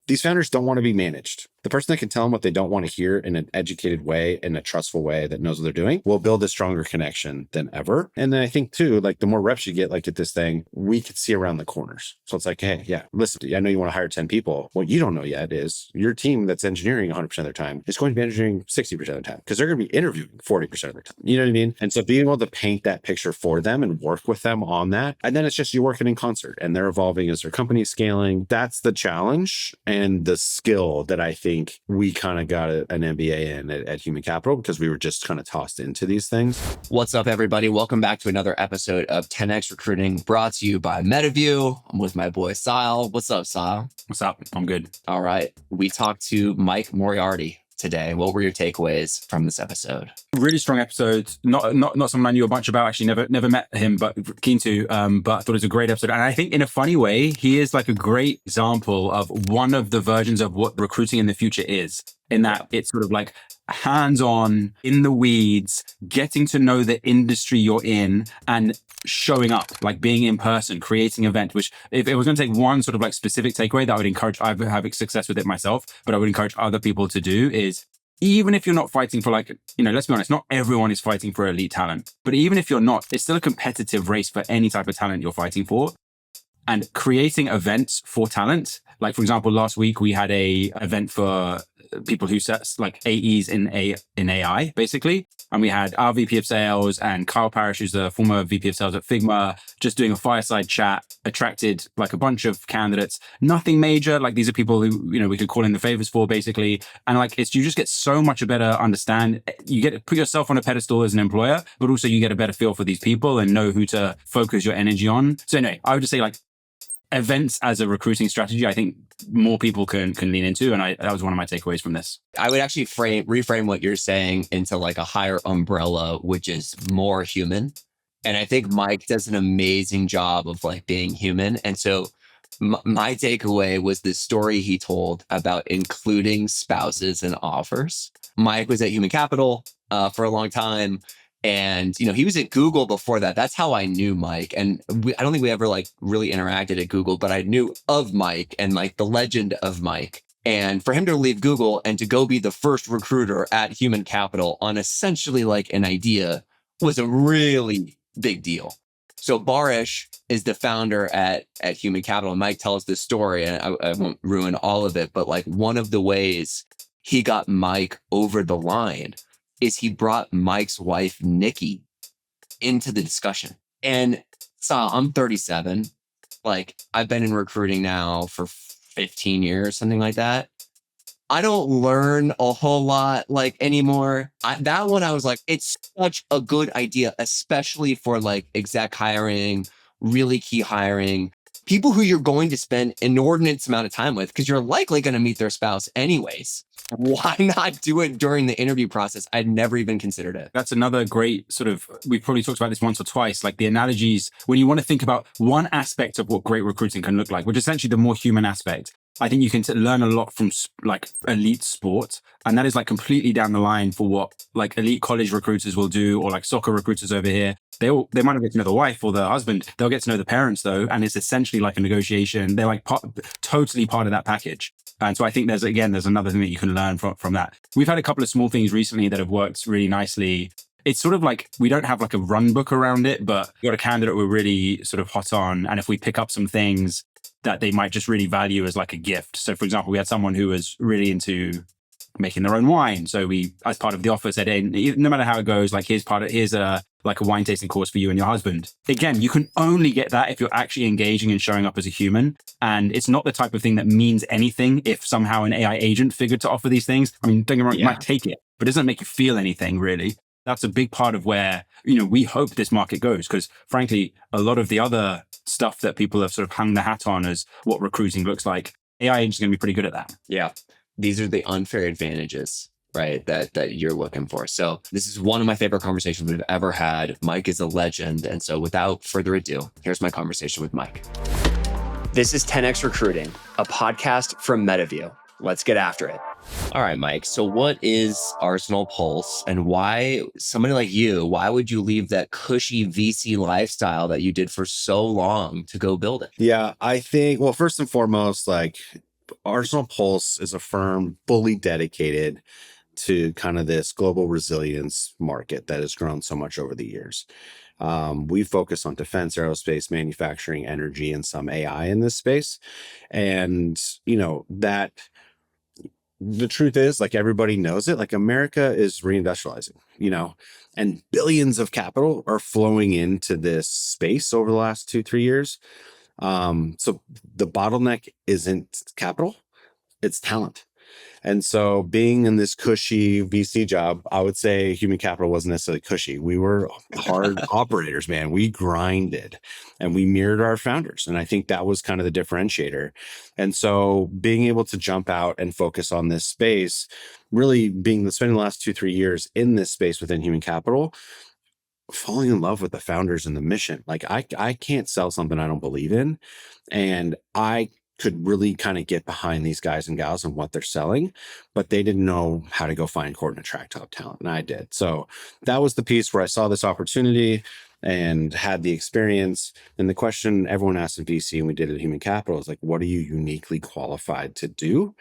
These founders don't want to be managed. The person that can tell them what they don't want to hear in an educated way, in a trustful way that knows what they're doing, will build a stronger connection than ever. And then I think too, like the more reps you get, like at this thing, we could see around the corners. So it's like, hey, yeah, listen, I know you want to hire 10 people. What you don't know yet is your team that's engineering 100% of their time is going to be engineering 60% of the time because they're going to be interviewing 40% of their time. You know what I mean? And so being able to paint that picture for them and work with them on that. And then it's just you working in concert and they're evolving as their company is scaling. That's the challenge and the skill that I think we kind of got an MBA in at Human Capital because we were just kind of tossed into these things. What's up, everybody? Welcome back to another episode of 10X Recruiting brought to you by MetaView. I'm with my boy, Sile. What's up, Sile? What's up? I'm good. All right. We talked to Mike Moriarty today. What were your takeaways from this episode? Really strong episode. Not someone I knew a bunch about. Actually, never met him, but keen to. But I thought it was a great episode. And I think in a funny way, he is like a great example of one of the versions of what recruiting in the future is. In that it's sort of like hands-on, in the weeds, getting to know the industry you're in and showing up, like being in person, creating an event, which if it was going to take one sort of like specific takeaway that I would encourage, I've had success with it myself, but I would encourage other people to do is, even if you're not fighting for like, let's be honest, not everyone is fighting for elite talent, but even if you're not, it's still a competitive race for any type of talent you're fighting for. And creating events for talent, like for example, last week we had a event for people who set like AEs in AI, basically. And we had our VP of sales and Kyle Parrish, who's the former VP of sales at Figma, just doing a fireside chat, attracted like a bunch of candidates. Nothing major. Like these are people who, we could call in the favors for basically. And like, you just get so much a better understand. You get to put yourself on a pedestal as an employer, but also you get a better feel for these people and know who to focus your energy on. So anyway, I would just say like, events as a recruiting strategy, I think more people can lean into. And that was one of my takeaways from this. I would actually reframe what you're saying into like a higher umbrella, which is more human. And I think Mike does an amazing job of like being human. And so my takeaway was this story he told about including spouses in offers. Mike was at Human Capital for a long time. And, he was at Google before that. That's how I knew Mike. And I don't think we ever like really interacted at Google, but I knew of Mike and like the legend of Mike. And for him to leave Google and to go be the first recruiter at Human Capital on essentially like an idea was a really big deal. So Barish is the founder at Human Capital. And Mike tells this story, and I won't ruin all of it, but like one of the ways he got Mike over the line is he brought Mike's wife, Nikki, into the discussion. And so I'm 37. Like I've been in recruiting now for 15 years, something like that. I don't learn a whole lot like anymore. That one, I was like, it's such a good idea, especially for like exec hiring, really key hiring, people who you're going to spend inordinate amount of time with because you're likely going to meet their spouse anyways. Why not do it during the interview process? I'd never even considered it. That's another great sort of, we've probably talked about this once or twice, like the analogies, when you want to think about one aspect of what great recruiting can look like, which is essentially the more human aspect. I think you can learn a lot from like elite sport. And that is like completely down the line for what like elite college recruiters will do, or like soccer recruiters over here. They might not get to know the wife or the husband. They'll get to know the parents though. And it's essentially like a negotiation. They're like totally part of that package. And so I think there's another thing that you can learn from that. We've had a couple of small things recently that have worked really nicely. It's sort of like, we don't have like a run book around it, but we've got a candidate we're really sort of hot on. And if we pick up some things that they might just really value as like a gift. So for example, we had someone who was really into making their own wine. So we, as part of the offer, said, hey, no matter how it goes, like here's a wine tasting course for you and your husband. Again, you can only get that if you're actually engaging and showing up as a human. And it's not the type of thing that means anything if somehow an AI agent figured to offer these things. I mean, don't get me wrong, you might take it, but it doesn't make you feel anything really. That's a big part of where, we hope this market goes, because frankly, a lot of the other stuff that people have sort of hung the hat on as what recruiting looks like, AI agents are going to be pretty good at that. Yeah. These are the unfair advantages, right, that you're looking for. So this is one of my favorite conversations we've ever had. Mike is a legend. And so without further ado, here's my conversation with Mike. This is 10X Recruiting, a podcast from MetaView. Let's get after it. All right, Mike. So what is Arsenal Pulse, and why somebody like you, why would you leave that cushy VC lifestyle that you did for so long to go build it? Yeah, I think, well, first and foremost, like Arsenal Pulse is a firm fully dedicated to kind of this global resilience market that has grown so much over the years. We focus on defense, aerospace, manufacturing, energy, and some AI in this space. And, that the truth is, like, everybody knows it, like, America is reindustrializing, and billions of capital are flowing into this space over the last 2-3 years. So the bottleneck isn't capital, it's talent. And so being in this cushy VC job, I would say human capital wasn't necessarily cushy. We were hard operators, man. We grinded and we mirrored our founders. And I think that was kind of the differentiator. And so being able to jump out and focus on this space, really spending the last 2-3 years in this space within human capital, falling in love with the founders and the mission. Like, I can't sell something I don't believe in. And I could really kind of get behind these guys and gals and what they're selling, but they didn't know how to go find, court, and attract top talent. And I did. So that was the piece where I saw this opportunity and had the experience. And the question everyone asked in VC, and we did it at Human Capital, is like, what are you uniquely qualified to do?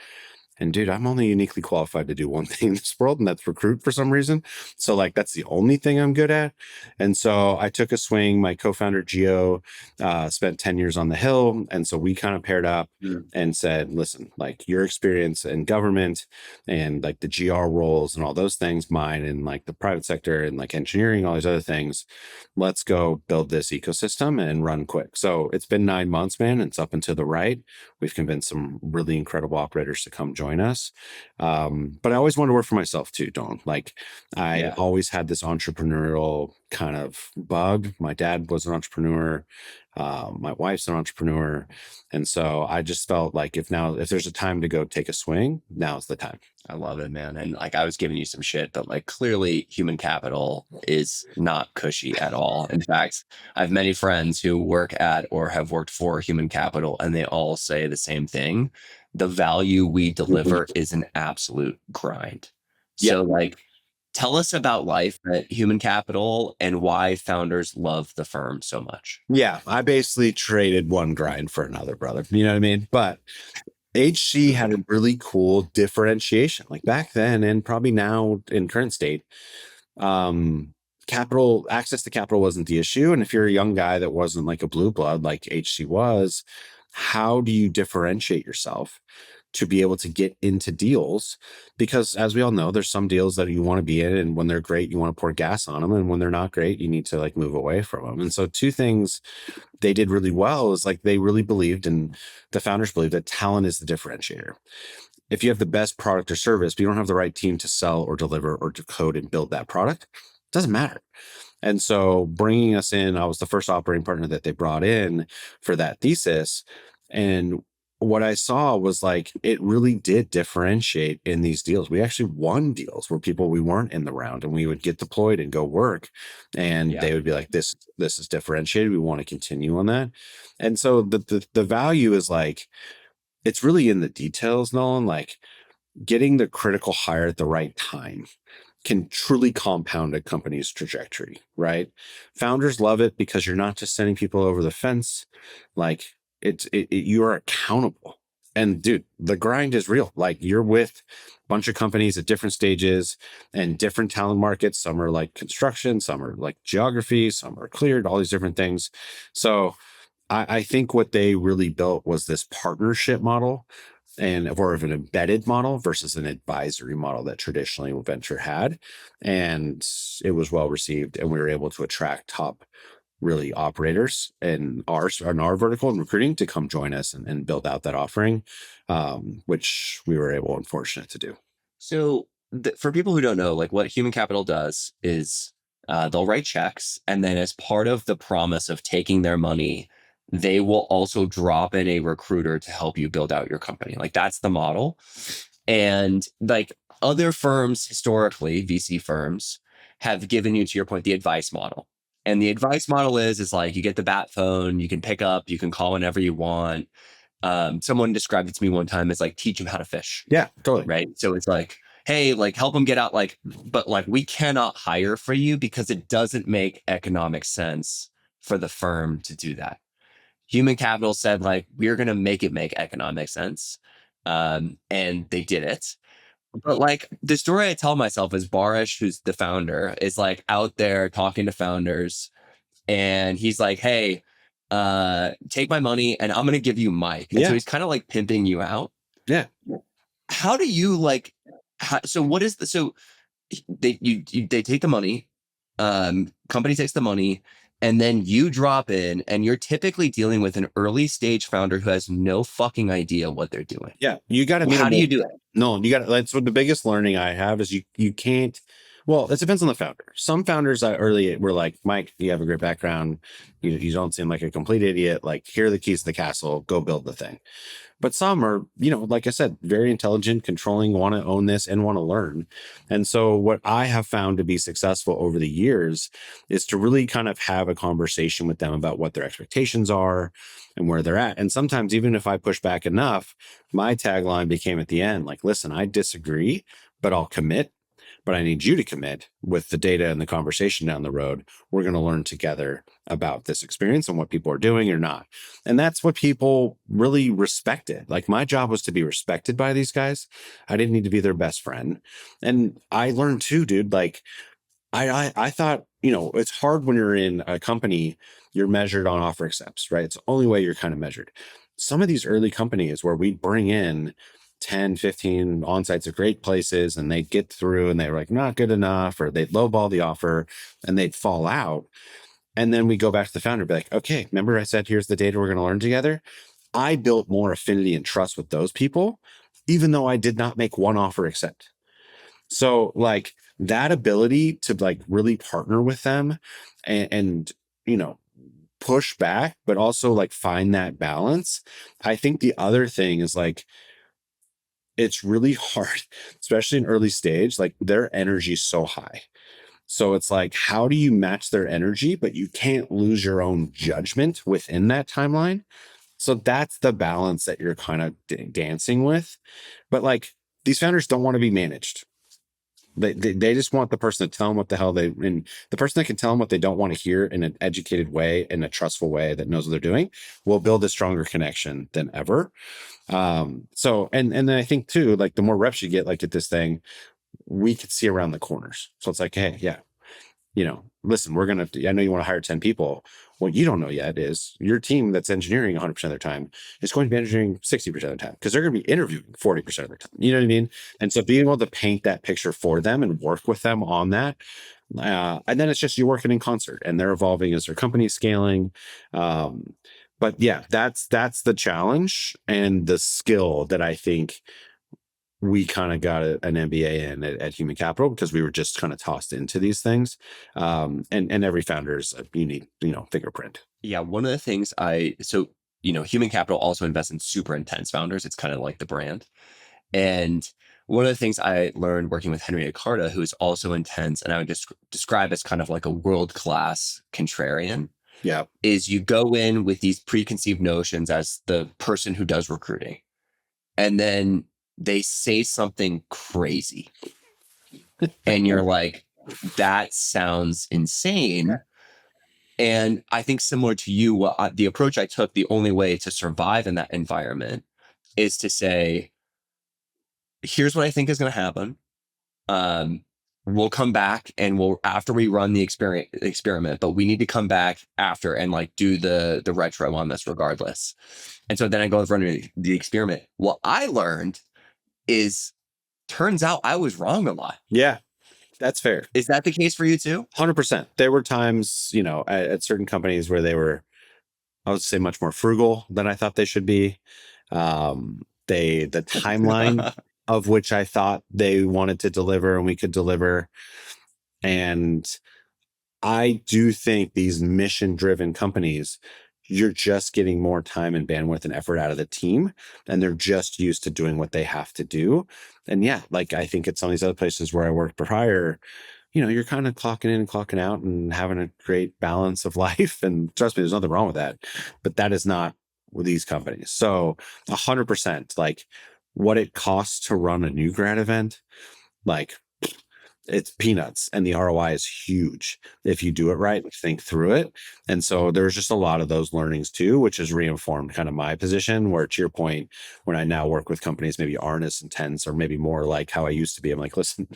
And dude, I'm only uniquely qualified to do one thing in this world, and that's recruit for some reason. So like, that's the only thing I'm good at. And so I took a swing. My co-founder, Gio, spent 10 years on the Hill. And so we kind of paired up and said, listen, like, your experience in government and like the GR roles and all those things, mine and like the private sector and like engineering, all these other things, let's go build this ecosystem and run quick. So it's been 9 months, man. It's up and to the right. We've convinced some really incredible operators to come join us. But I always wanted to work for myself too, Don. Like, I always had this entrepreneurial kind of bug. My dad was an entrepreneur. My wife's an entrepreneur. And so I just felt like if there's a time to go take a swing, now's the time. I love it, man. And like, I was giving you some shit, but like, clearly human capital is not cushy at all. In fact, I have many friends who work at or have worked for human capital, and they all say the same thing. The value we deliver is an absolute grind. So like, tell us about life at human capital and why founders love the firm so much. Yeah, I basically traded one grind for another, brother. You know what I mean? But HC had a really cool differentiation, like back then and probably now in current state. Access to capital wasn't the issue. And if you're a young guy that wasn't like a blue blood like HC was, how do you differentiate yourself to be able to get into deals? Because as we all know, there's some deals that you want to be in, and when they're great, you want to pour gas on them. And when they're not great, you need to like move away from them. And so two things they did really well is like, they really believed, and the founders believed, that talent is the differentiator. If you have the best product or service, but you don't have the right team to sell or deliver or to code and build that product, it doesn't matter. And so bringing us in, I was the first operating partner that they brought in for that thesis. And what I saw was like, it really did differentiate in these deals. We actually won deals where we weren't in the round, and we would get deployed and go work, and they would be like, this is differentiated. We want to continue on that. And so the value is like, it's really in the details, Nolan. Like, getting the critical hire at the right time can truly compound a company's trajectory, right? Founders love it because you're not just sending people over the fence. Like, you are accountable. And dude, the grind is real. Like, you're with a bunch of companies at different stages and different talent markets. Some are like construction, some are like geography, some are cleared, all these different things. So I think what they really built was this partnership model, and more of an embedded model versus an advisory model that traditionally venture had. And it was well received, and we were able to attract top really operators in our vertical and recruiting to come join us and build out that offering, which we were able and fortunate to do. So for people who don't know, like, what human capital does is they'll write checks, and then as part of the promise of taking their money, they will also drop in a recruiter to help you build out your company. Like, that's the model. And like, other firms historically, VC firms, have given you, to your point, the advice model. And the advice model is like, you get the bat phone, you can pick up, you can call whenever you want. Someone described it to me one time as like, teach them how to fish. Yeah, totally. Right. So it's like, hey, like, help them get out. Like, but like, we cannot hire for you because it doesn't make economic sense for the firm to do that. Human capital said, like, we're going to make it make economic sense. and they did it. But like the story I tell myself is Barish, who's the founder, is like out there talking to founders, and he's like, "Hey, take my money, and I'm gonna give you Mike." And so Yeah. he's kind of like pimping you out. Yeah. How do you like? So what is the so they take the money, company takes the money, and then you drop in, and you're typically dealing with an early stage founder who has no fucking idea what they're doing. Yeah. You got to meet How them. do you do it? No, you got to, that's what the biggest learning I have is you can't, well, it depends on the founder. Some founders early were like, Mike, you have a great background. You don't seem like a complete idiot. Like, here are the keys to the castle, go build the thing. But some are, like I said, very intelligent, controlling, want to own this and want to learn. And so what I have found to be successful over the years is to really kind of have a conversation with them about what their expectations are and where they're at. And sometimes even if I push back enough, my tagline became at the end, like, listen, I disagree, but I'll commit. But I need you to commit with the data and the conversation down the road. We're going to learn together about this experience and what people are doing or not. And that's what people really respected. Like, my job was to be respected by these guys. I didn't need to be their best friend. And I learned too, dude, like I thought, it's hard when you're in a company, you're measured on offer accepts, right? It's the only way you're kind of measured. Some of these early companies where we bring in 10, 15 on-sites at great places and they'd get through and they were like, not good enough, or they'd lowball the offer and they'd fall out. And then we go back to the founder and be like, okay, remember I said, here's the data we're going to learn together. I built more affinity and trust with those people, even though I did not make one offer accept. So like that ability to like really partner with them and push back, but also like find that balance. I think the other thing is like, it's really hard, especially in early stage, like their energy is so high. So it's like, how do you match their energy, but you can't lose your own judgment within that timeline? So that's the balance that you're kind of dancing with. But like, these founders don't want to be managed. They just want the person to tell them what the hell and the person that can tell them what they don't want to hear in an educated way, in a trustful way that knows what they're doing, will build a stronger connection than ever. So, and then I think too, like the more reps you get, like at this thing, we could see around the corners. So it's like, hey, yeah, listen, I know you want to hire 10 people. What you don't know yet is your team that's engineering 100% of their time is going to be engineering 60% of the time because they're going to be interviewing 40% of their time. You know what I mean? And so being able to paint that picture for them and work with them on that. And then it's just you working in concert and they're evolving as their company's scaling. But yeah, that's the challenge and the skill that I think we kind of got an MBA in at Human Capital because we were just kind of tossed into these things. And every founder is a unique, fingerprint. Yeah. One of the things Human Capital also invests in super intense founders. It's kind of like the brand. And one of the things I learned working with Henry Accarda, who is also intense, and I would just describe as kind of like a world-class contrarian. Yeah. Is you go in with these preconceived notions as the person who does recruiting. And then they say something crazy. And you're like, that sounds insane. And I think similar to you, the approach I took, the only way to survive in that environment is to say, here's what I think is going to happen. We'll come back and after we run the experiment, but we need to come back after and like do the retro on this regardless. And so then I go and run the experiment. What I learned is turns out I was wrong a lot. Yeah, that's fair. Is that the case for you too? 100%. There were times, at certain companies where they were, I would say, much more frugal than I thought they should be. The timeline of which I thought they wanted to deliver and we could deliver. And I do think these mission-driven companies, you're just getting more time and bandwidth and effort out of the team, and they're just used to doing what they have to do. And yeah, like I think at some of these other places where I worked prior, you're kind of clocking in and clocking out and having a great balance of life. And trust me, there's nothing wrong with that, but that is not with these companies. So 100%, like what it costs to run a new grad event, like it's peanuts, and the ROI is huge if you do it right and think through it. And so there's just a lot of those learnings too, which has reinformed kind of my position, where to your point, when I now work with companies maybe aren't as intense or maybe more like how I used to be, I'm like, listen,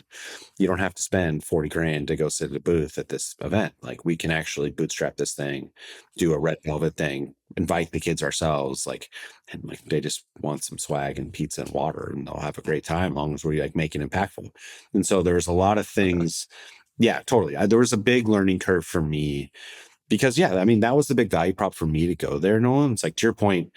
you don't have to spend 40 grand to go sit at a booth at this event. Like, we can actually bootstrap this thing, do a red velvet thing, invite the kids ourselves, like, and like they just want some swag and pizza and water, and they'll have a great time as long as we like make it impactful. And so there's a lot of things. Yeah, totally. There was a big learning curve for me because, yeah, I mean, that was the big value prop for me to go there, Nolan. It's like, to your point,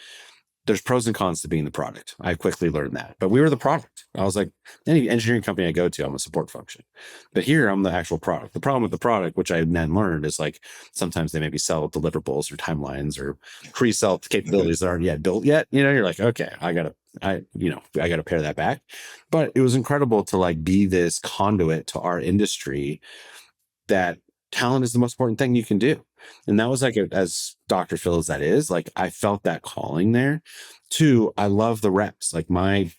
there's pros and cons to being the product. I quickly learned that, but we were the product. I was like, any engineering company I go to, I'm a support function, but here I'm the actual product. The problem with the product, which I then learned, is like, sometimes they maybe sell deliverables or timelines or pre-sell capabilities that aren't yet built yet. You're like, okay, I gotta pare that back. But it was incredible to like be this conduit to our industry, that talent is the most important thing you can do. And that was like, as Dr. Phil as that is, like, I felt that calling there. Two, I love the reps. Like, my,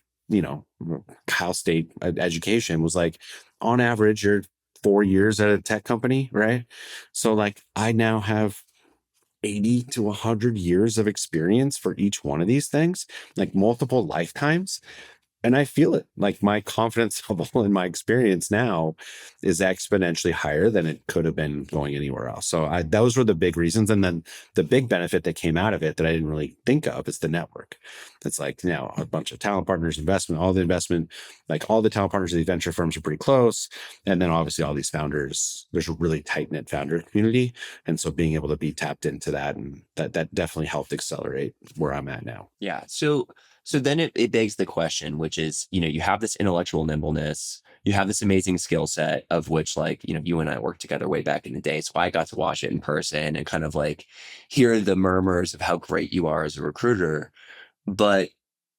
Cal State education was like, on average, you're 4 years at a tech company, right? So like, I now have 80 to 100 years of experience for each one of these things, like multiple lifetimes. And I feel it, like my confidence level and my experience now is exponentially higher than it could have been going anywhere else. So those were the big reasons. And then the big benefit that came out of it that I didn't really think of is the network. It's like, a bunch of talent partners, all the investment, like all the talent partners of the venture firms are pretty close. And then obviously all these founders, there's a really tight knit founder community. And so being able to be tapped into that, and that definitely helped accelerate where I'm at now. Yeah. So then it begs the question, which is, you have this intellectual nimbleness, you have this amazing skill set of which, like, you and I worked together way back in the day. So I got to watch it in person and kind of like hear the murmurs of how great you are as a recruiter. But,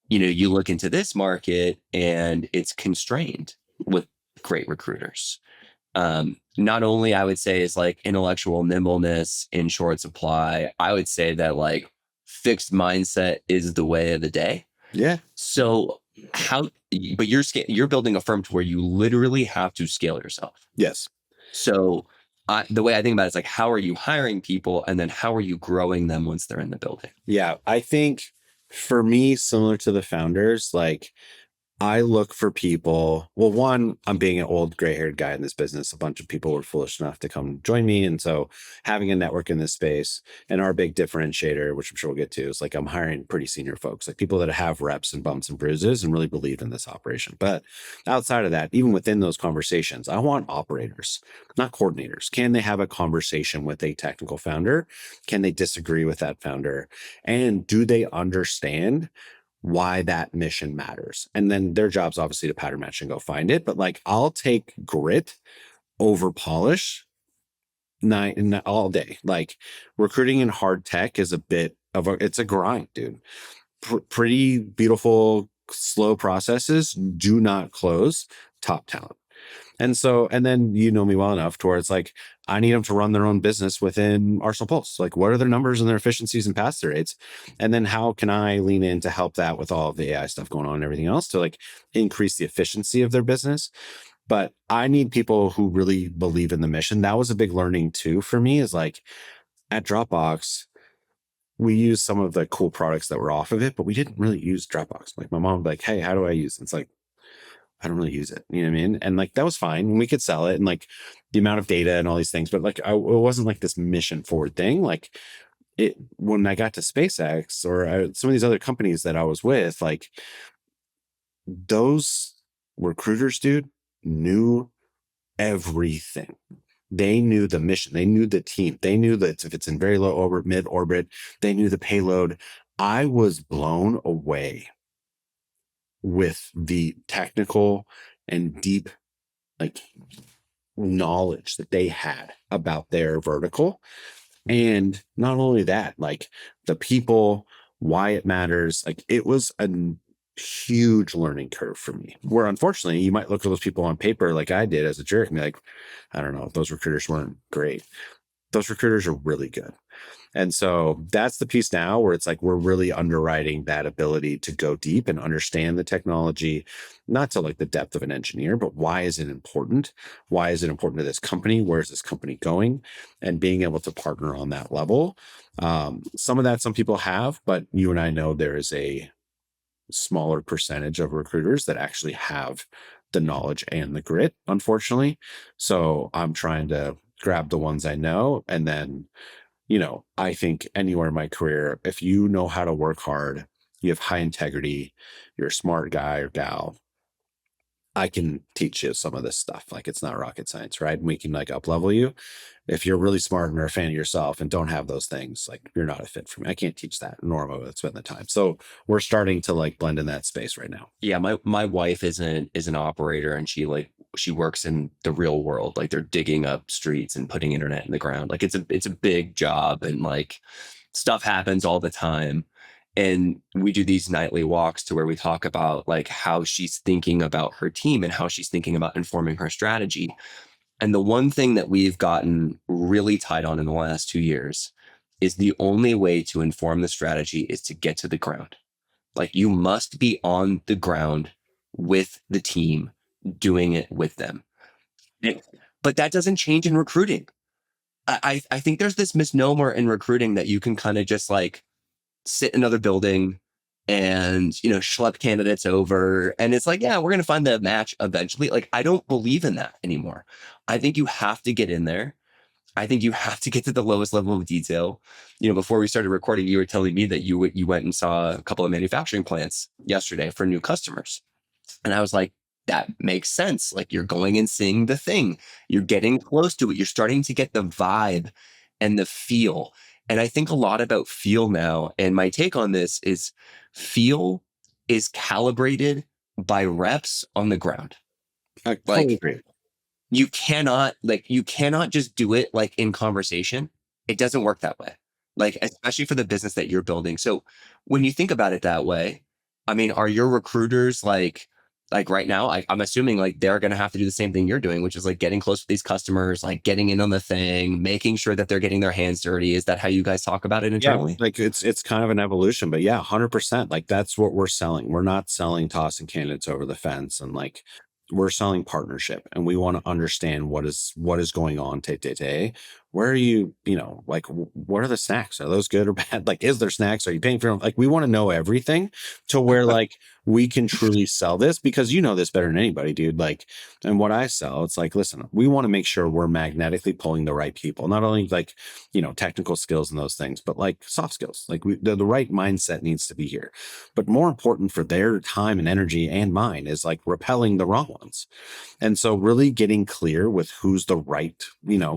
you look into this market and it's constrained with great recruiters. Not only, I would say, is like intellectual nimbleness in short supply, I would say that like fixed mindset is the way of the day. Yeah. So but you're building a firm to where you literally have to scale yourself. Yes. So the way I think about it is like, how are you hiring people, and then how are you growing them once they're in the building? Yeah. I think for me, similar to the founders, like, I look for people. Well, one, I'm being an old gray-haired guy in this business. A bunch of people were foolish enough to come join me. And so having a network in this space, and our big differentiator, which I'm sure we'll get to, is like, I'm hiring pretty senior folks, like people that have reps and bumps and bruises and really believe in this operation. But outside of that, even within those conversations, I want operators, not coordinators. Can they have a conversation with a technical founder? Can they disagree with that founder? And do they understand why that mission matters? And then their job's obviously to pattern match and go find it. But like, I'll take grit over polish all day. Like, recruiting in hard tech is a bit of it's a grind, dude. Pretty beautiful, slow processes do not close top talent. And so, and then you know me well enough to where it's like, I need them to run their own business within Arsenal Pulse. Like, what are their numbers and their efficiencies and pass-through rates? And then how can I lean in to help that with all of the AI stuff going on and everything else to like increase the efficiency of their business? But I need people who really believe in the mission. That was a big learning too for me, is like, at Dropbox, we use some of the cool products that were off of it, but we didn't really use Dropbox. Like, my mom would be like, hey, how do I use it? It's like, I don't really use it. You know what I mean? And like, that was fine. And we could sell it, and like the amount of data and all these things, but like, it wasn't like this mission forward thing. Like, when I got to SpaceX or some of these other companies that I was with, like, those recruiters, dude, knew everything. They knew the mission. They knew the team. They knew that if it's in very low orbit, mid orbit, they knew the payload. I was blown away with the technical and deep like knowledge that they had about their vertical. And not only that, like the people, why it matters. Like, it was a huge learning curve for me, where unfortunately you might look at those people on paper like I did as a jerk and be like, I don't know, those recruiters weren't great. those recruiters are really good. And so that's the piece now where it's like we're really underwriting that ability to go deep and understand the technology, not to like the depth of an engineer, but why is it important? Why is it important to this company? Where is this company going? And being able to partner on that level. Some of that some people have, but you and I know there is a smaller percentage of recruiters that actually have the knowledge and the grit, unfortunately. So I'm trying to grab the ones I know. And then, I think anywhere in my career, if you know how to work hard, you have high integrity, you're a smart guy or gal, I can teach you some of this stuff. Like it's not rocket science, right? And we can like up level you. If you're really smart and are a fan of yourself and don't have those things, like you're not a fit for me. I can't teach that, nor am I spend the time. So we're starting to like blend in that space right now. Yeah, my wife is an operator, and she works in the real world. Like they're digging up streets and putting internet in the ground. Like it's a big job, and like stuff happens all the time. And we do these nightly walks to where we talk about like how she's thinking about her team and how she's thinking about informing her strategy. And the one thing that we've gotten really tight on in the last 2 years is the only way to inform the strategy is to get to the ground. Like you must be on the ground with the team, doing it with them. But that doesn't change in recruiting. I think there's this misnomer in recruiting that you can kind of just like sit in another building and, schlep candidates over. And it's like, yeah, we're going to find the match eventually. Like, I don't believe in that anymore. I think you have to get in there. I think you have to get to the lowest level of detail. Before we started recording, you were telling me that you went and saw a couple of manufacturing plants yesterday for new customers. And I was like, that makes sense. Like you're going and seeing the thing, you're getting close to it. You're starting to get the vibe and the feel. And I think a lot about feel now. And my take on this is feel is calibrated by reps on the ground. I totally agree. You cannot just do it like in conversation. It doesn't work that way. Like, especially for the business that you're building. So when you think about it that way, I mean, are your recruiters like right now, I'm assuming like they're going to have to do the same thing you're doing, which is like getting close with these customers, like getting in on the thing, making sure that they're getting their hands dirty. Is that how you guys talk about it internally? Yeah, like it's kind of an evolution, but yeah, 100%. Like that's what we're selling. We're not selling tossing candidates over the fence, and like we're selling partnership, and we want to understand what is going on day to day. Where are you, like what are the snacks? Are those good or bad? Like, is there snacks? Are you paying for them? Like, we want to know everything to where like we can truly sell this, because you know this better than anybody, dude. Like, and what I sell, it's like, listen, we want to make sure we're magnetically pulling the right people, not only like, technical skills and those things, but like soft skills. Like the right mindset needs to be here. But more important for their time and energy and mine is like repelling the wrong ones. And so really getting clear with who's the right,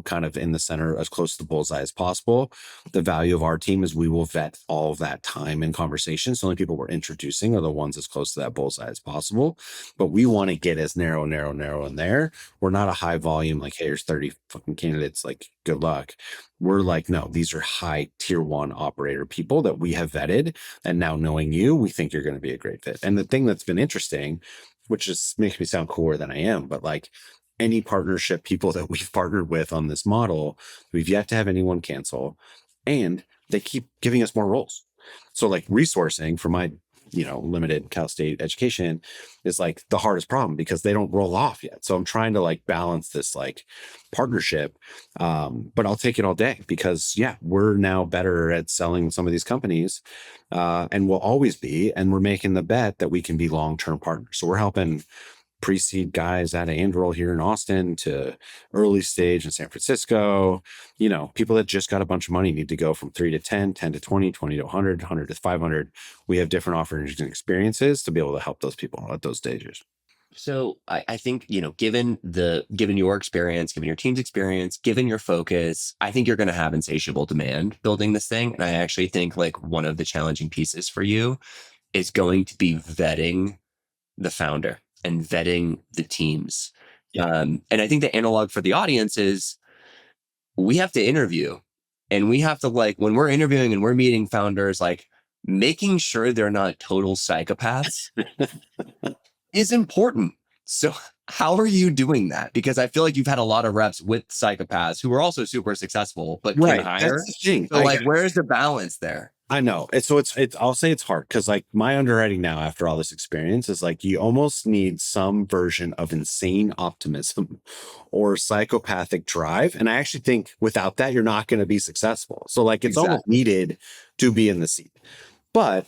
kind of in the center as close to the bullseye as possible. The value of our team is we will vet all of that time and conversation. So the only people we're introducing are the ones as close to that bullseye as possible. But we want to get as narrow in there. We're not a high volume, like, hey, here's 30 fucking candidates, like, good luck. We're like, no, these are high tier 1 operator people that we have vetted. And now knowing you, we think you're going to be a great fit. And the thing that's been interesting, which just makes me sound cooler than I am, but like any partnership people that we've partnered with on this model, we've yet to have anyone cancel, and they keep giving us more roles. So like resourcing for my, limited Cal State education is like the hardest problem because they don't roll off yet. So I'm trying to like balance this like partnership. But I'll take it all day because we're now better at selling some of these companies, and we'll always be, and we're making the bet that we can be long-term partners. So we're helping pre-seed guys out of Anduril here in Austin to early stage in San Francisco. People that just got a bunch of money need to go from 3 to 10, 10 to 20, 20 to 100, 100 to 500. We have different offerings and experiences to be able to help those people at those stages. So I think, given your experience, given your team's experience, given your focus, I think you're going to have insatiable demand building this thing. And I actually think like one of the challenging pieces for you is going to be vetting the founder and vetting the teams. And I think the analog for the audience is we have to interview, and we have to, like, when we're interviewing and we're meeting founders, like making sure they're not total psychopaths is important. So how are you doing that? Because I feel like you've had a lot of reps with psychopaths who are also super successful, but can Right. hire. That's the thing. So like, where's the balance there? I know. It's I'll say it's hard because like my underwriting now after all this experience is like you almost need some version of insane optimism or psychopathic drive. And I actually think without that, you're not going to be successful. So like it's almost needed to be in the seat. But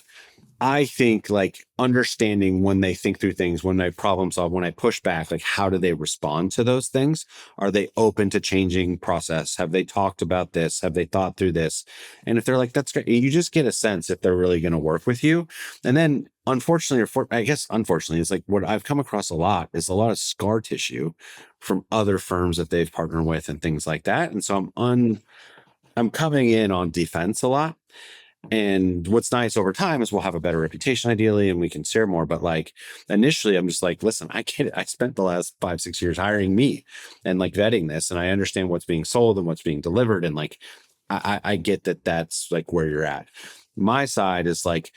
I think like understanding when they think through things, when they problem solve, when I push back, like how do they respond to those things? Are they open to changing process? Have they talked about this? Have they thought through this? And if they're like, that's great, you just get a sense if they're really going to work with you. And then unfortunately, I guess unfortunately, it's like what I've come across a lot is a lot of scar tissue from other firms that they've partnered with and things like that. And so I'm coming in on defense a lot. And what's nice over time is we'll have a better reputation ideally and we can share more. But like initially, I'm just like, listen, I get it. I spent the last 5-6 years hiring me and like vetting this, and I understand what's being sold and what's being delivered. And like, I get that that's like where you're at. My side is like,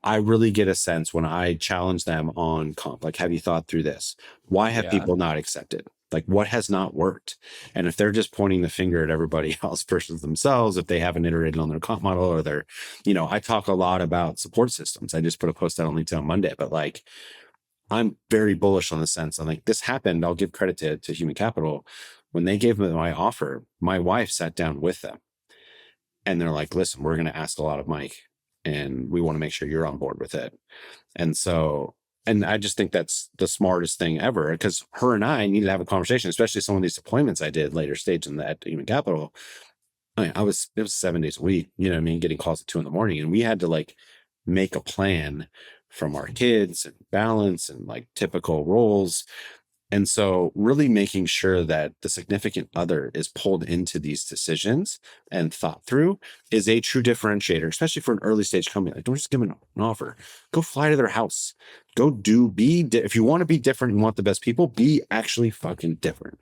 I really get a sense when I challenge them on comp, like, have you thought through this? Why have people not accepted? Like what has not worked? And if they're just pointing the finger at everybody else versus themselves, if they haven't iterated on their comp model or they're, I talk a lot about support systems. I just put a post out on LinkedIn on Monday, but like, I'm very bullish on the sense. I'm like, this happened. I'll give credit to human capital. When they gave me my offer, my wife sat down with them and they're like, listen, we're going to ask a lot of Mike and we want to make sure you're on board with it. And so, and I just think that's the smartest thing ever because her and I need to have a conversation, especially some of these deployments I did later stage at human capital. I mean, it was 7 days a week, getting calls at 2 a.m. and we had to like make a plan from our kids and balance and like typical roles. And so really making sure that the significant other is pulled into these decisions and thought through is a true differentiator, especially for an early stage company. Like, don't just give them an offer. Go fly to their house. Go if you want to be different and want the best people, be actually fucking different.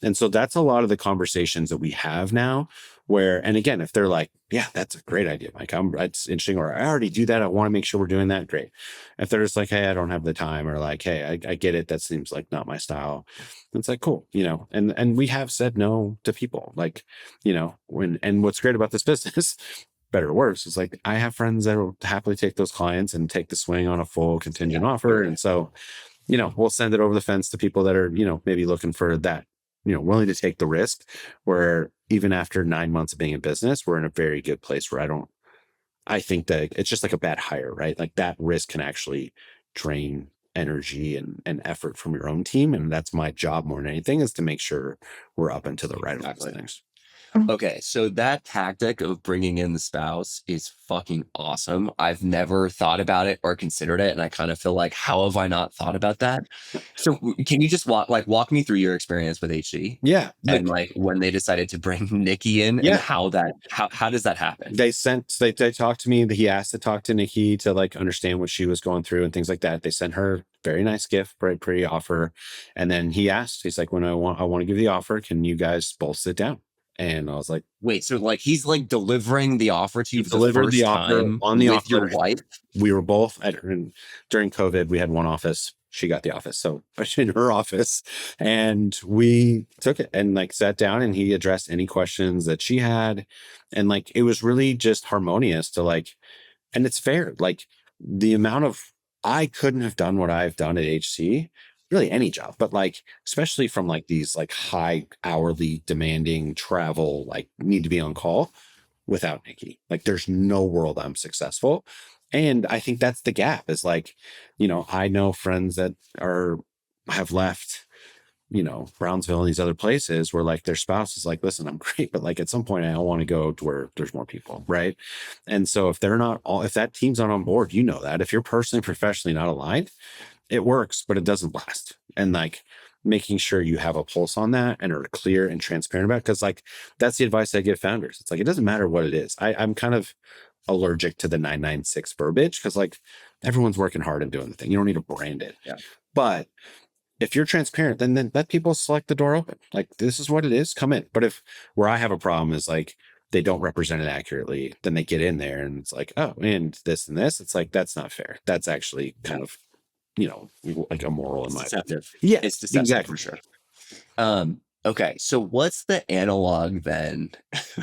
And so that's a lot of the conversations that we have now and again, if they're like, yeah, that's a great idea, Mike, it's interesting, or I already do that, I want to make sure we're doing that, great. If they're just like, hey, I don't have the time, or like, hey, I get it, that seems like not my style, it's like, cool, and we have said no to people, like, and what's great about this business, better or worse, is like I have friends that will happily take those clients and take the swing on a full contingent offer. And so, we'll send it over the fence to people that are, maybe looking for that, willing to take the risk, where even after 9 months of being in business, we're in a very good place where I think that it's just like a bad hire, right? Like that risk can actually drain energy and effort from your own team. And that's my job more than anything, is to make sure we're up and to the right of those things. Okay, so that tactic of bringing in the spouse is fucking awesome. I've never thought about it or considered it, and I kind of feel like, how have I not thought about that? So, can you just walk me through your experience with HC? Yeah, and like when they decided to bring Nikki in, and how does that happen? They talked to me. He asked to talk to Nikki to like understand what she was going through and things like that. They sent her very nice gift, pretty offer, and then he's like, when I want to give the offer, can you guys both sit down? And I was like, wait, so like he's like delivering the offer to you for the first offer time on the with offer. your wife? We were both during COVID, we had one office. She got the office. So I was in her office and we took it and like sat down and he addressed any questions that she had. And like, it was really just harmonious to like, and it's fair. Like the amount of, I couldn't have done what I've done at HC, really any job, but like, especially from like these like high hourly demanding travel, like need to be on call without Nikki. Like there's no world I'm successful. And I think that's the gap is like, I know friends that have left, Brownsville and these other places where like their spouse is like, listen, I'm great, but like at some point I want to go to where there's more people. Right. And so if that team's not on board, that if you're personally, professionally not aligned, it works, but it doesn't last. And like making sure you have a pulse on that and are clear and transparent about it. Cause like, that's the advice I give founders. It's like, it doesn't matter what it is. I'm kind of allergic to the 996 verbiage. Cause like everyone's working hard and doing the thing. You don't need to brand it. Yeah. But if you're transparent, then let people select the door open. Like, this is what it is, come in. But where I have a problem is like, they don't represent it accurately, then they get in there and it's like, oh, and this, it's like, that's not fair. That's actually kind of like immoral in my opinion. Deceptive. Yeah, It's deceptive exactly. for sure. Okay, so what's the analog then?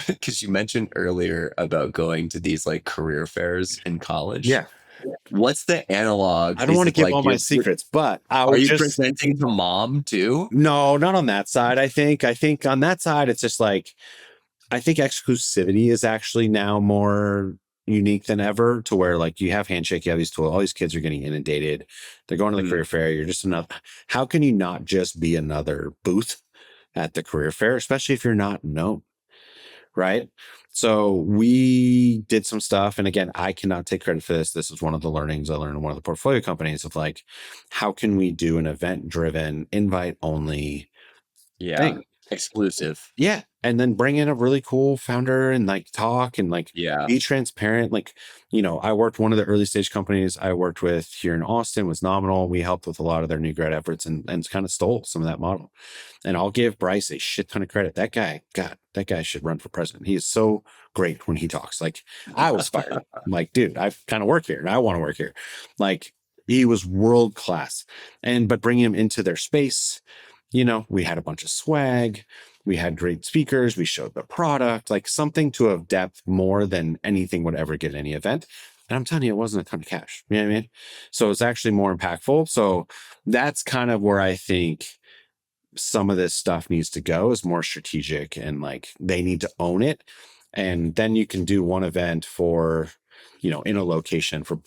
Because you mentioned earlier about going to these like career fairs in college. Yeah. What's the analog? I don't Is want to it give like all my secrets, but I are would you just presenting to mom too? no, not on that side. I think on that side, it's just like I think exclusivity is actually now more unique than ever to where like you have Handshake, you have these tools, all these kids are getting inundated. They're going to the Mm, career fair. You're just another. How can you not just be another booth at the career fair, especially if you're not known? Right. So we did some stuff. And again, I cannot take credit for this. This is one of the learnings I learned in one of the portfolio companies of like, how can we do an event driven, invite only yeah, thing? exclusive. Yeah. And then bring in a really cool founder and like talk and like Yeah. be transparent. Like, I worked one of the early stage companies I worked with here in Austin was Nominal. We helped with a lot of their new grad efforts and kind of stole some of that model. And I'll give Bryce a shit ton of credit. That guy, God, that guy should run for president. He is so great when he talks. Like I was fired. I'm like, dude, I kind of work here and I want to work here. Like he was world class. But bringing him into their space, we had a bunch of swag. We had great speakers. We showed the product, like something to have depth more than anything would ever get at any event. And I'm telling you, it wasn't a ton of cash. You know what I mean? So it's actually more impactful. So that's kind of where I think some of this stuff needs to go is more strategic and like they need to own it. And then you can do one event for, in a location for,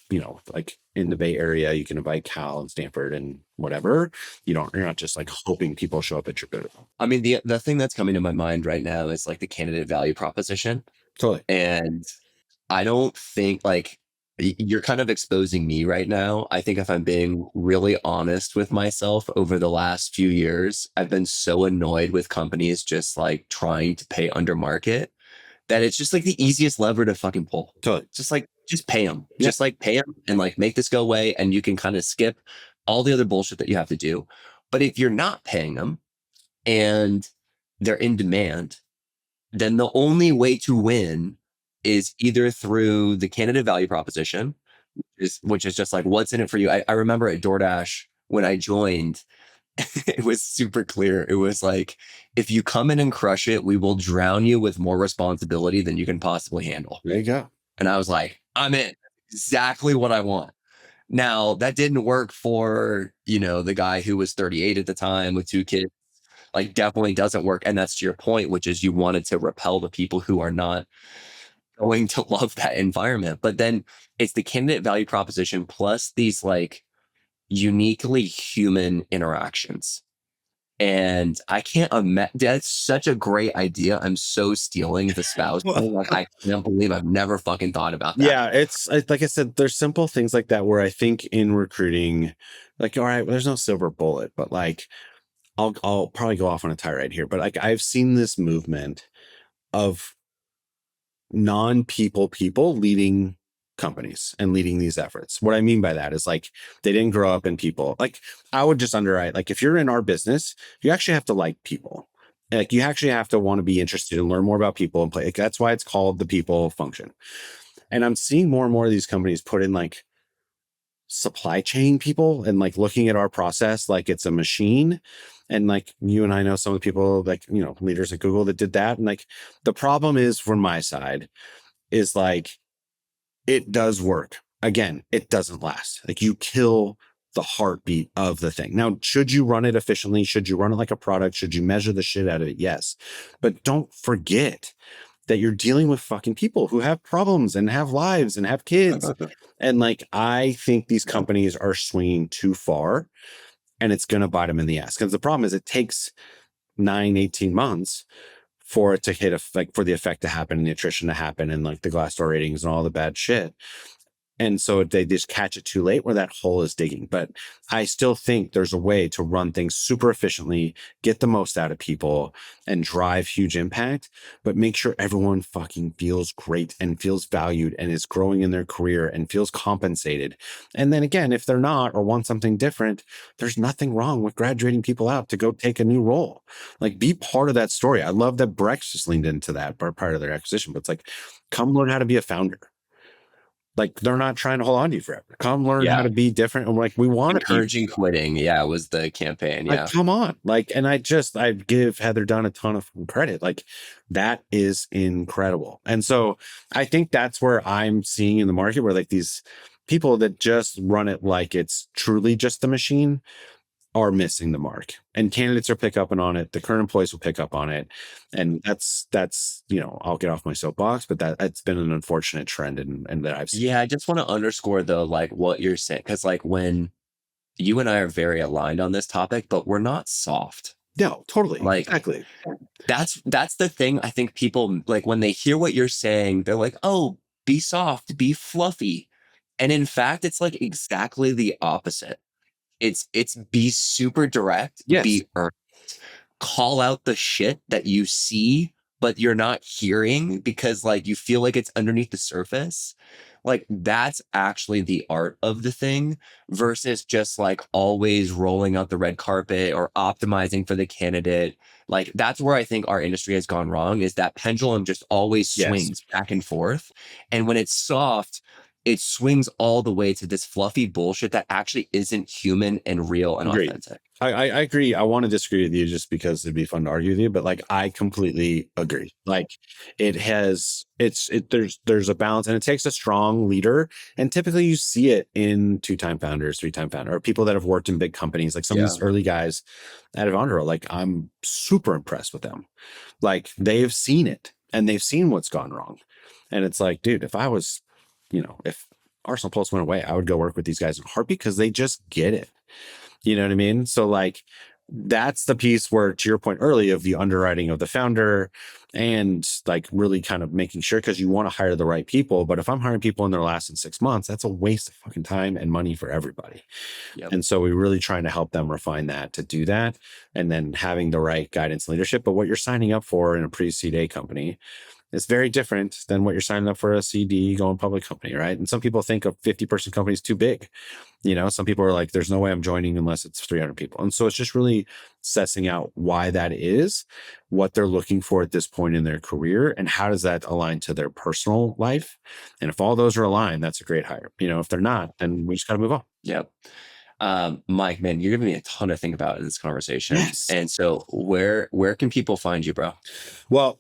like in the Bay Area, you can invite Cal and Stanford and whatever. You're not just like hoping people show up at your booth. I mean, the thing that's coming to my mind right now is like the candidate value proposition. Totally. And I don't think like you're kind of exposing me right now. I think if I'm being really honest with myself over the last few years, I've been so annoyed with companies just like trying to pay under market that it's just like the easiest lever to fucking pull. Totally. Just like, just pay them. Yeah. Just like pay them and like make this go away. And you can kind of skip all the other bullshit that you have to do. But if you're not paying them and they're in demand, then the only way to win is either through the candidate value proposition, which is just like, what's in it for you? I remember at DoorDash when I joined, it was super clear. It was like, if you come in and crush it, we will drown you with more responsibility than you can possibly handle. There you go. And I was like, I'm in. Exactly what I want. Now, that didn't work for, the guy who was 38 at the time with 2 kids. Like, definitely doesn't work. And that's to your point, which is you wanted to repel the people who are not going to love that environment. But then it's the candidate value proposition plus these like uniquely human interactions. And I can't imagine. That's such a great idea. I'm so stealing the spouse thing. Like, I can't believe I've never fucking thought about that. Yeah, it's like I said, there's simple things like that where I think in recruiting, like, all right, well, there's no silver bullet, but like I'll probably go off on a tirade here, but like I've seen this movement of non-people leading companies and leading these efforts. What I mean by that is like they didn't grow up in people. Like I would just underwrite, like if you're in our business, you actually have to like people. Like you actually have to want to be interested and learn more about people and play. Like, that's why it's called the people function. And I'm seeing more and more of these companies put in like supply chain people and like looking at our process like it's a machine. And like you and I know some of the people like, leaders at Google that did that. And like the problem is from my side is like it does work. Again, it doesn't last. Like you kill the heartbeat of the thing. Now, should you run it efficiently? Should you run it like a product? Should you measure the shit out of it? Yes. But don't forget that you're dealing with fucking people who have problems and have lives and have kids. And like, I think these companies are swinging too far and it's going to bite them in the ass. Because the problem is it takes 18 months for it to hit for the effect to happen and the attrition to happen and like the Glassdoor ratings and all the bad shit. And so they just catch it too late where that hole is digging. But I still think there's a way to run things super efficiently, get the most out of people and drive huge impact, but make sure everyone fucking feels great and feels valued and is growing in their career and feels compensated. And then again, if they're not or want something different, there's nothing wrong with graduating people out to go take a new role. Like be part of that story. I love that Brex just leaned into that part of their acquisition, but it's like, come learn how to be a founder. Like they're not trying to hold on to you forever. Come learn how Yeah. to be different. And like, we want to Encouraging quitting. Yeah, was the campaign. like, Yeah. come on. Like, and I give Heather Dunn a ton of credit. Like that is incredible. And so I think that's where I'm seeing in the market where like these people that just run it like it's truly just the machine are missing the mark, and candidates are pick up on it. The current employees will pick up on it. And that's, I'll get off my soapbox, but that's been an unfortunate trend and that I've seen. Yeah, I just want to underscore though, like what you're saying, because like when you and I are very aligned on this topic, but we're not soft. No, totally. Like Exactly. that's the thing. I think people like when they hear what you're saying, they're like, oh, be soft, be fluffy. And in fact, it's like exactly the opposite. It's be super direct, Yes. be earnest, call out the shit that you see, but you're not hearing because like you feel like it's underneath the surface. Like that's actually the art of the thing versus just like always rolling out the red carpet or optimizing for the candidate. Like that's where I think our industry has gone wrong is that pendulum just always Yes. swings back and forth. And when it's soft, it swings all the way to this fluffy bullshit that actually isn't human and real and Agreed. authentic. I agree. I want to disagree with you just because it'd be fun to argue with you, but like I completely agree. Like there's a balance, and it takes a strong leader. And typically you see it in 2-time founders, 3-time founder, or people that have worked in big companies, like some of these early guys at Avondra. Like I'm super impressed with them. Like they've seen it and they've seen what's gone wrong. And it's like, dude, if I was, if Arsenal Pulse went away, I would go work with these guys in a heartbeat because they just get it. You know what I mean? So like, that's the piece where, to your point early of the underwriting of the founder and like really kind of making sure, because you want to hire the right people. But if I'm hiring people and they're lasting 6 months, that's a waste of fucking time and money for everybody. Yep. And so we're really trying to help them refine that to do that, and then having the right guidance and leadership. But what you're signing up for in a pre-seed A company is very different than what you're signing up for a CD going public company, right? And some people think a 50-person company is too big. Some people are like, there's no way I'm joining unless it's 300 people. And so it's just really sussing out why that is, what they're looking for at this point in their career, and how does that align to their personal life. And if all those are aligned, that's a great hire. If they're not, then we just got to move on. Yep. Mike, man, you're giving me a ton to think about in this conversation. Yes. And so where can people find you, bro? Well,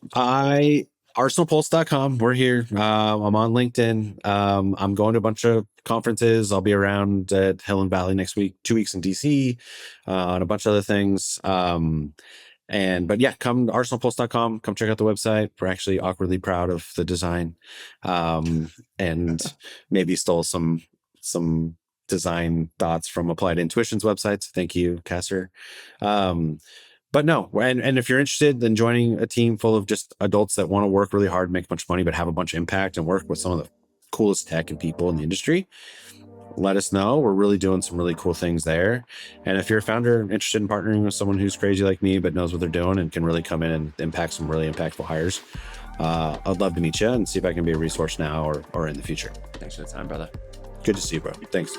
arsenalpulse.com. We're here. I'm on LinkedIn. I'm going to a bunch of conferences. I'll be around at Hill and Valley next week, 2 weeks in DC, and a bunch of other things. But yeah, come to arsenalpulse.com. Come check out the website. We're actually awkwardly proud of the design, and maybe stole some design thoughts from Applied Intuition's website. So thank you, Kasser. But no, and if you're interested in joining a team full of just adults that want to work really hard, make a bunch of money, but have a bunch of impact and work with some of the coolest tech and people in the industry, let us know. We're really doing some really cool things there. And if you're a founder interested in partnering with someone who's crazy like me, but knows what they're doing and can really come in and impact some really impactful hires, I'd love to meet you and see if I can be a resource now or in the future. Thanks for the time, brother. Good to see you, bro. Thanks.